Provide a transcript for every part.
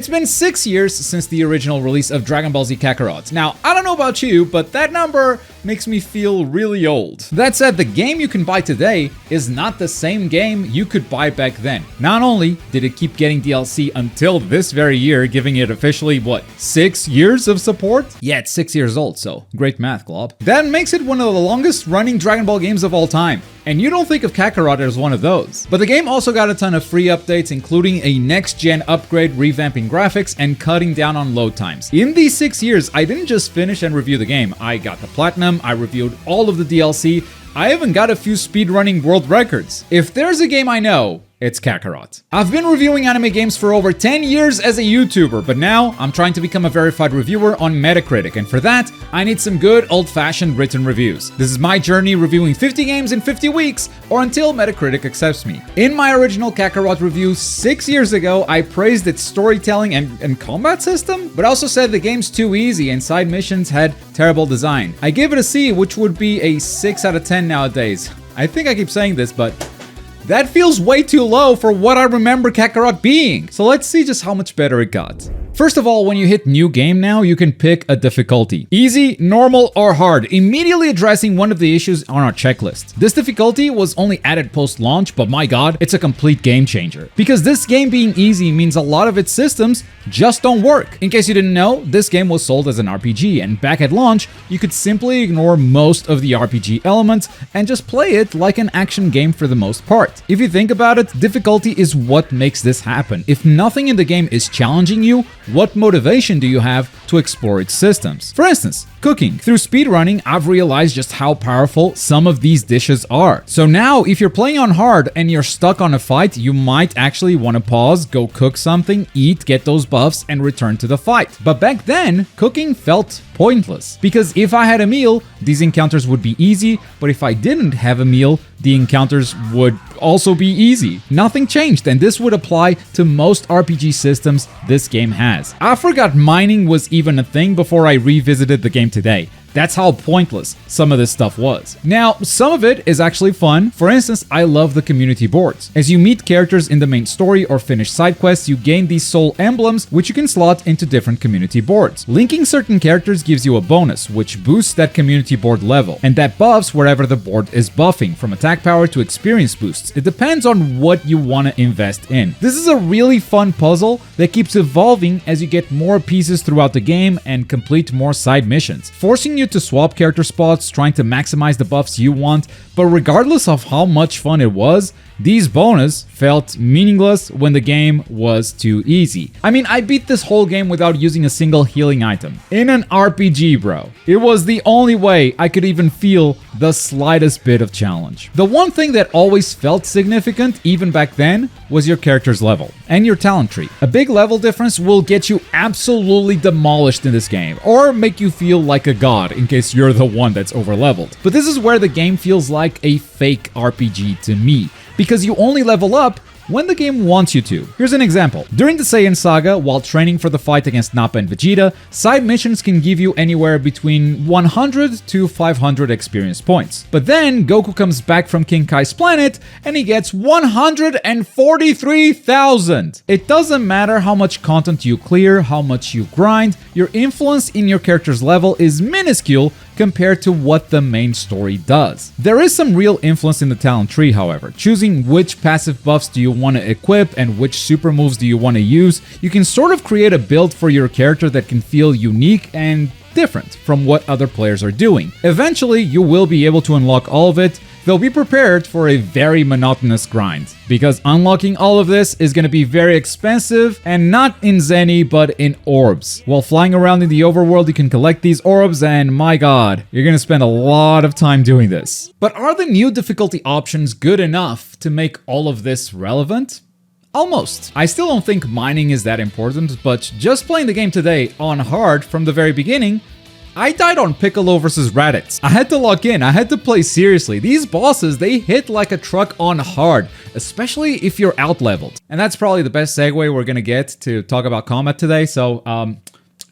It's been 6 years since the original release of Dragon Ball Z Kakarot. Now, I don't know about you, but that number makes me feel really old. That said, the game you can buy today is not the same game you could buy back then. Not only did it keep getting DLC until this very year, giving it officially, 6 years of support? Yeah, it's 6 years old, so great math, Glob. That makes it one of the longest running Dragon Ball games of all time. And you don't think of Kakarot as one of those. But the game also got a ton of free updates, including a next-gen upgrade, revamping graphics, and cutting down on load times. In these 6 years, I didn't just finish and review the game. I got the Platinum, I reviewed all of the DLC, I even got a few speedrunning world records. If there's a game I know, it's Kakarot. I've been reviewing anime games for over 10 years as a YouTuber, but now I'm trying to become a verified reviewer on Metacritic, and for that, I need some good old-fashioned written reviews. This is my journey reviewing 50 games in 50 weeks, or until Metacritic accepts me. In my original Kakarot review 6 years ago, I praised its storytelling and combat system, but also said the game's too easy and side missions had terrible design. I gave it a C, which would be a 6 out of 10 nowadays. I think I keep saying this, but that feels way too low for what I remember Kakarot being. So let's see just how much better it got. First of all, when you hit new game now, you can pick a difficulty. Easy, normal, or hard, immediately addressing one of the issues on our checklist. This difficulty was only added post-launch, but my god, it's a complete game changer. Because this game being easy means a lot of its systems just don't work. In case you didn't know, this game was sold as an RPG, and back at launch, you could simply ignore most of the RPG elements and just play it like an action game for the most part. If you think about it, difficulty is what makes this happen. If nothing in the game is challenging you, what motivation do you have to explore its systems? For instance, cooking. Through speedrunning, I've realized just how powerful some of these dishes are. So now, if you're playing on hard and you're stuck on a fight, you might actually want to pause, go cook something, eat, get those buffs, and return to the fight. But back then, cooking felt pointless. Because if I had a meal, these encounters would be easy, but if I didn't have a meal, the encounters would also be easy. Nothing changed, and this would apply to most RPG systems this game has. I forgot mining was even a thing before I revisited the game today. That's how pointless some of this stuff was. Now, some of it is actually fun. For instance, I love the community boards. As you meet characters in the main story or finish side quests, you gain these soul emblems, which you can slot into different community boards. Linking certain characters gives you a bonus, which boosts that community board level, and that buffs wherever the board is buffing, from attack power to experience boosts. It depends on what you want to invest in. This is a really fun puzzle that keeps evolving as you get more pieces throughout the game and complete more side missions, forcing you to swap character spots, trying to maximize the buffs you want. But regardless of how much fun it was, these bonus felt meaningless when the game was too easy. I mean, I beat this whole game without using a single healing item. In an RPG, bro. It was the only way I could even feel the slightest bit of challenge. The one thing that always felt significant, even back then, was your character's level and your talent tree. A big level difference will get you absolutely demolished in this game, or make you feel like a god in case you're the one that's overleveled. But this is where the game feels like a fake RPG to me, because you only level up when the game wants you to. Here's an example. During the Saiyan Saga, while training for the fight against Nappa and Vegeta, side missions can give you anywhere between 100 to 500 experience points. But then, Goku comes back from King Kai's planet, and he gets 143,000! It doesn't matter how much content you clear, how much you grind, your influence in your character's level is minuscule compared to what the main story does. There is some real influence in the talent tree, however. Choosing which passive buffs do you want to equip and which super moves do you want to use, you can sort of create a build for your character that can feel unique and different from what other players are doing. Eventually, you will be able to unlock all of it, though be prepared for a very monotonous grind, because unlocking all of this is going to be very expensive, and not in Zenny, but in orbs. While flying around in the overworld, you can collect these orbs, and my god, you're going to spend a lot of time doing this. But are the new difficulty options good enough to make all of this relevant? Almost. I still don't think mining is that important, but just playing the game today on hard from the very beginning, I died on Piccolo vs Raditz. I had to lock in, I had to play seriously. These bosses, they hit like a truck on hard, especially if you're out-leveled. And that's probably the best segue we're gonna get to talk about combat today, so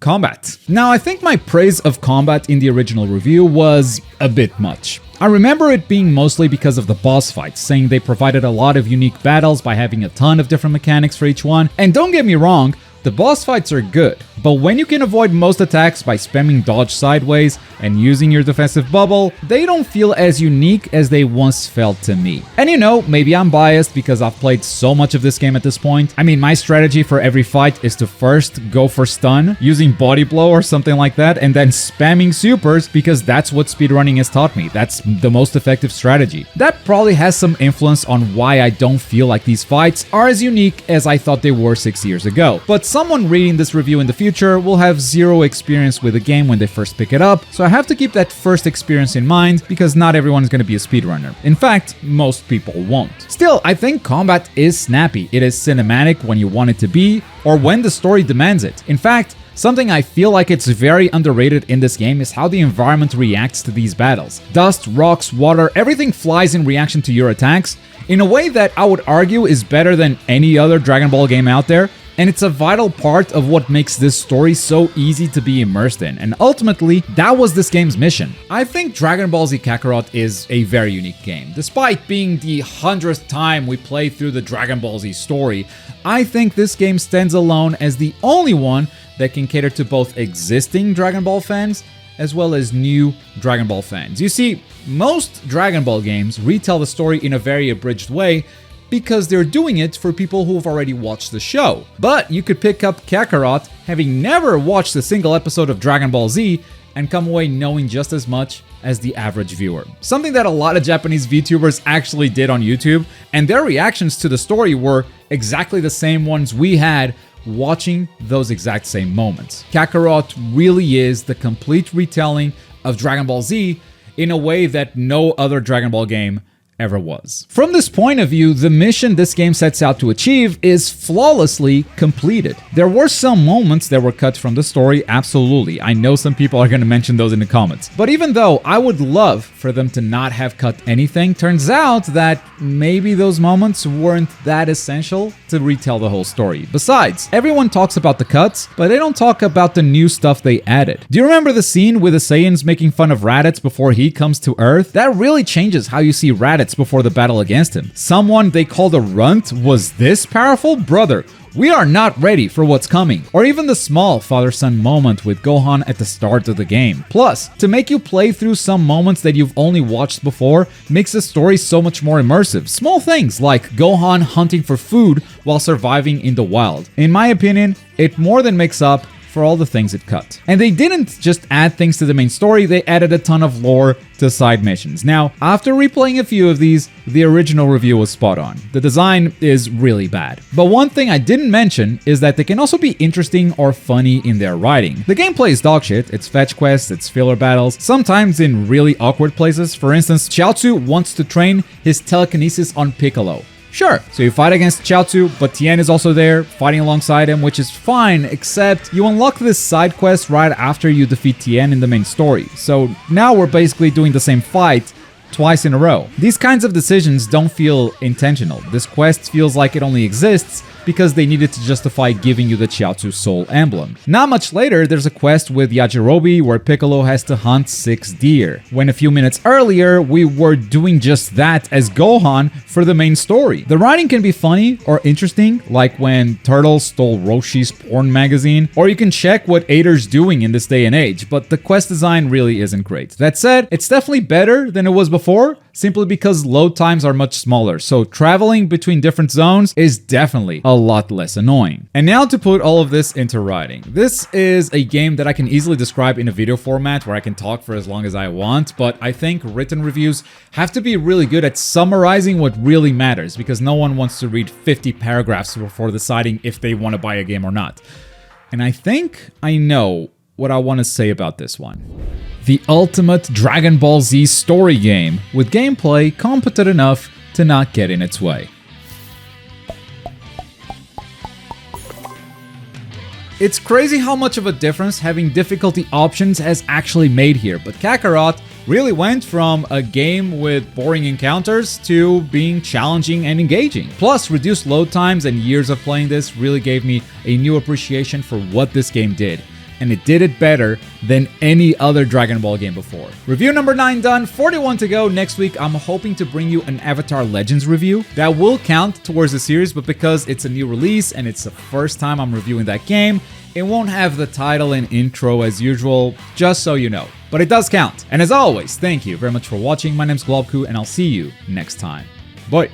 combat. Now, I think my praise of combat in the original review was a bit much. I remember it being mostly because of the boss fights, saying they provided a lot of unique battles by having a ton of different mechanics for each one. And don't get me wrong, The boss fights are good, but when you can avoid most attacks by spamming dodge sideways and using your defensive bubble, they don't feel as unique as they once felt to me. And you know, maybe I'm biased because I've played so much of this game at this point. I mean, my strategy for every fight is to first go for stun, using body blow or something like that, and then spamming supers because that's what speedrunning has taught me. That's the most effective strategy. That probably has some influence on why I don't feel like these fights are as unique as I thought they were 6 years ago. But someone reading this review in the future will have zero experience with the game when they first pick it up, so I have to keep that first experience in mind because not everyone's going to be a speedrunner. In fact, most people won't. Still, I think combat is snappy. It is cinematic when you want it to be, or when the story demands it. In fact, something I feel like it's very underrated in this game is how the environment reacts to these battles. Dust, rocks, water, everything flies in reaction to your attacks in a way that I would argue is better than any other Dragon Ball game out there. And it's a vital part of what makes this story so easy to be immersed in, and ultimately, that was this game's mission. I think Dragon Ball Z Kakarot is a very unique game. Despite being the 100th time we play through the Dragon Ball Z story, I think this game stands alone as the only one that can cater to both existing Dragon Ball fans as well as new Dragon Ball fans. You see, most Dragon Ball games retell the story in a very abridged way, because they're doing it for people who've already watched the show. But you could pick up Kakarot, having never watched a single episode of Dragon Ball Z, and come away knowing just as much as the average viewer. Something that a lot of Japanese VTubers actually did on YouTube, and their reactions to the story were exactly the same ones we had watching those exact same moments. Kakarot really is the complete retelling of Dragon Ball Z in a way that no other Dragon Ball game ever was. From this point of view, the mission this game sets out to achieve is flawlessly completed. There were some moments that were cut from the story, absolutely. I know some people are going to mention those in the comments. But even though I would love for them to not have cut anything, turns out that maybe those moments weren't that essential to retell the whole story. Besides, everyone talks about the cuts, but they don't talk about the new stuff they added. Do you remember the scene with the Saiyans making fun of Raditz before he comes to Earth? That really changes how you see Raditz before the battle against him. Someone they called a runt was this powerful? Brother, we are not ready for what's coming. Or even the small father-son moment with Gohan at the start of the game. Plus, to make you play through some moments that you've only watched before makes the story so much more immersive. Small things like Gohan hunting for food while surviving in the wild. In my opinion, it more than makes up for all the things it cut. And they didn't just add things to the main story, they added a ton of lore to side missions. Now, after replaying a few of these, the original review was spot on. The design is really bad. But one thing I didn't mention is that they can also be interesting or funny in their writing. The gameplay is dog shit, it's fetch quests, it's filler battles, sometimes in really awkward places. For instance, Chiaotzu wants to train his telekinesis on Piccolo. Sure, so you fight against Chiaotzu, but Tien is also there, fighting alongside him, which is fine, except you unlock this side quest right after you defeat Tien in the main story. So now we're basically doing the same fight twice in a row. These kinds of decisions don't feel intentional. This quest feels like it only exists because they needed to justify giving you the Chiaotzu Soul emblem. Not much later, there's a quest with Yajirobe where Piccolo has to hunt 6 deer, when a few minutes earlier, we were doing just that as Gohan for the main story. The writing can be funny or interesting, like when Turtle stole Roshi's porn magazine, or you can check what Ader's doing in this day and age, but the quest design really isn't great. That said, it's definitely better than it was before, simply because load times are much smaller, so traveling between different zones is definitely a lot less annoying. And now to put all of this into writing. This is a game that I can easily describe in a video format where I can talk for as long as I want, but I think written reviews have to be really good at summarizing what really matters, because no one wants to read 50 paragraphs before deciding if they want to buy a game or not. And I think I know what I want to say about this one. The ultimate Dragon Ball Z story game with gameplay competent enough to not get in its way. It's crazy how much of a difference having difficulty options has actually made here, but Kakarot really went from a game with boring encounters to being challenging and engaging. Plus, reduced load times and years of playing this really gave me a new appreciation for what this game did. and it did it better than any other Dragon Ball game before. Review number 9 done, 41 to go. Next week, I'm hoping to bring you an Avatar Legends review. That will count towards the series, but because it's a new release and it's the first time I'm reviewing that game, it won't have the title and intro as usual, just so you know. But it does count. And as always, thank you very much for watching. My name's Globku, and I'll see you next time. Bye.